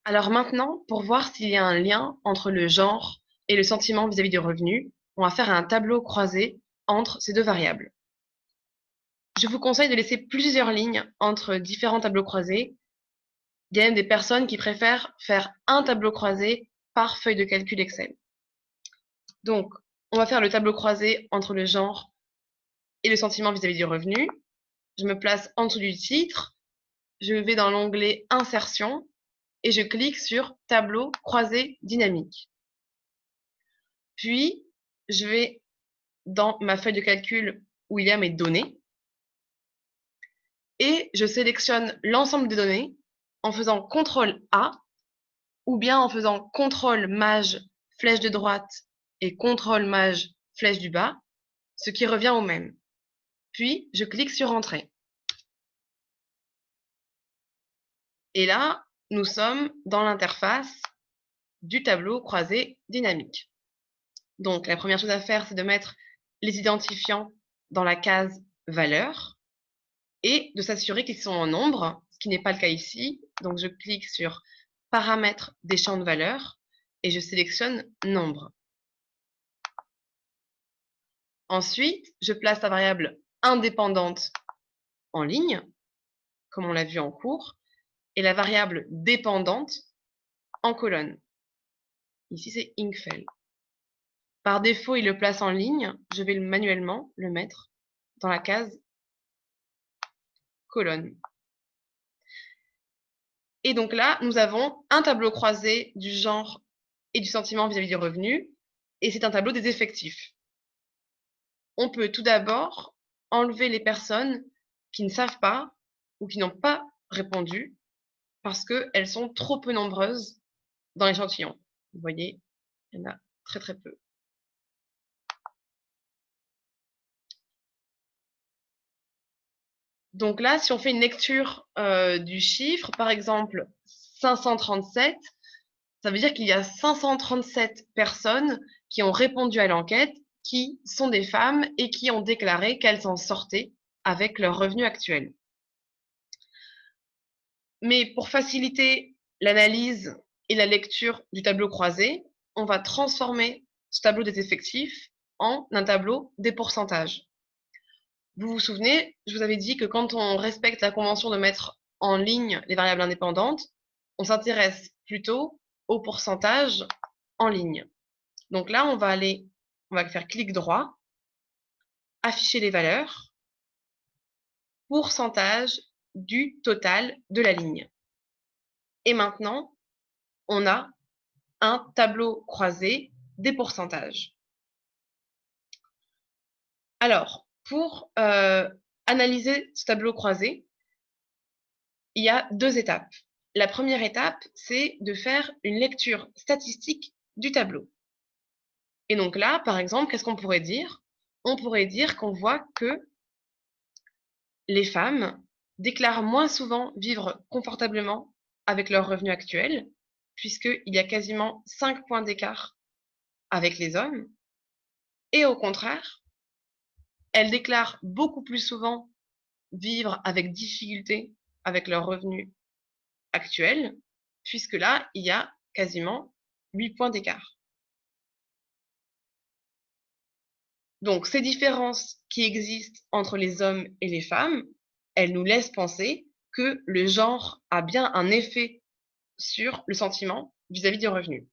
Alors maintenant, pour voir s'il y a un lien entre le genre et le sentiment vis-à-vis du revenu, on va faire un tableau croisé entre ces deux variables. Je vous conseille de laisser plusieurs lignes entre différents tableaux croisés. Il y a même des personnes qui préfèrent faire un tableau croisé par feuille de calcul Excel. Donc, on va faire le tableau croisé entre le genre et le sentiment vis-à-vis du revenu. Je me place en dessous du titre, je vais dans l'onglet Insertion et je clique sur Tableau croisé dynamique. Puis, je vais dans ma feuille de calcul où il y a mes données et je sélectionne l'ensemble des données en faisant CTRL-A ou bien en faisant CTRL-Maj flèche de droite et CTRL-Maj flèche du bas, ce qui revient au même. Puis, je clique sur Entrée. Et là, nous sommes dans l'interface du tableau croisé dynamique. Donc, la première chose à faire, c'est de mettre les identifiants dans la case Valeurs et de s'assurer qu'ils sont en nombre, ce qui n'est pas le cas ici. Donc, je clique sur Paramètres des champs de valeurs et je sélectionne Nombre. Ensuite, je place la variable indépendante en ligne, comme on l'a vu en cours, et la variable dépendante en colonne. Ici, c'est Inkfell. Par défaut, il le place en ligne. Je vais manuellement le mettre dans la case colonne. Et donc là, nous avons un tableau croisé du genre et du sentiment vis-à-vis du revenu, et c'est un tableau des effectifs. On peut tout d'abord enlever les personnes qui ne savent pas ou qui n'ont pas répondu parce qu'elles sont trop peu nombreuses dans l'échantillon. Vous voyez, il y en a très très peu. Donc là, si on fait une lecture du chiffre, par exemple 537, ça veut dire qu'il y a 537 personnes qui ont répondu à l'enquête, qui sont des femmes et qui ont déclaré qu'elles s'en sortaient avec leur revenu actuel. Mais pour faciliter l'analyse et la lecture du tableau croisé, on va transformer ce tableau des effectifs en un tableau des pourcentages. Vous vous souvenez, je vous avais dit que quand on respecte la convention de mettre en ligne les variables indépendantes, on s'intéresse plutôt au pourcentage en ligne. Donc là, on va faire clic droit, afficher les valeurs, pourcentage du total de la ligne. Et maintenant, on a un tableau croisé des pourcentages. Alors, pour analyser ce tableau croisé, il y a deux étapes. La première étape, c'est de faire une lecture statistique du tableau. Et donc là, par exemple, qu'est-ce qu'on pourrait dire? On pourrait dire qu'on voit que les femmes déclarent moins souvent vivre confortablement avec leur revenu actuel, puisqu'il y a quasiment 5 points d'écart avec les hommes. Et au contraire, elles déclarent beaucoup plus souvent vivre avec difficulté avec leur revenu actuel, puisque là, il y a quasiment 8 points d'écart. Donc, ces différences qui existent entre les hommes et les femmes, elles nous laissent penser que le genre a bien un effet sur le sentiment vis-à-vis du revenu.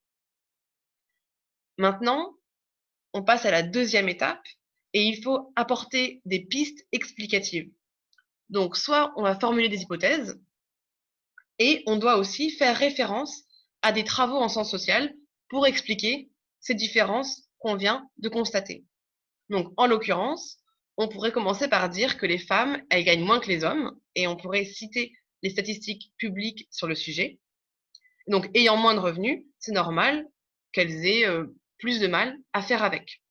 Maintenant, on passe à la deuxième étape et il faut apporter des pistes explicatives. Donc, soit on va formuler des hypothèses et on doit aussi faire référence à des travaux en sciences sociales pour expliquer ces différences qu'on vient de constater. Donc, en l'occurrence, on pourrait commencer par dire que les femmes, elles gagnent moins que les hommes, et on pourrait citer les statistiques publiques sur le sujet. Donc, ayant moins de revenus, c'est normal qu'elles aient plus de mal à faire avec.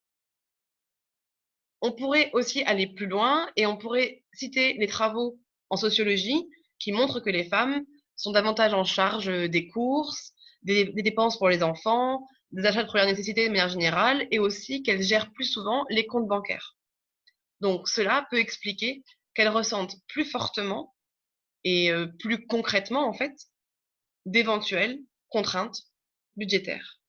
On pourrait aussi aller plus loin et on pourrait citer les travaux en sociologie qui montrent que les femmes sont davantage en charge des courses, des dépenses pour les enfants, des achats de première nécessité de manière générale, et aussi qu'elles gèrent plus souvent les comptes bancaires. Donc, cela peut expliquer qu'elles ressentent plus fortement et plus concrètement, en fait, d'éventuels contrainte budgétaire.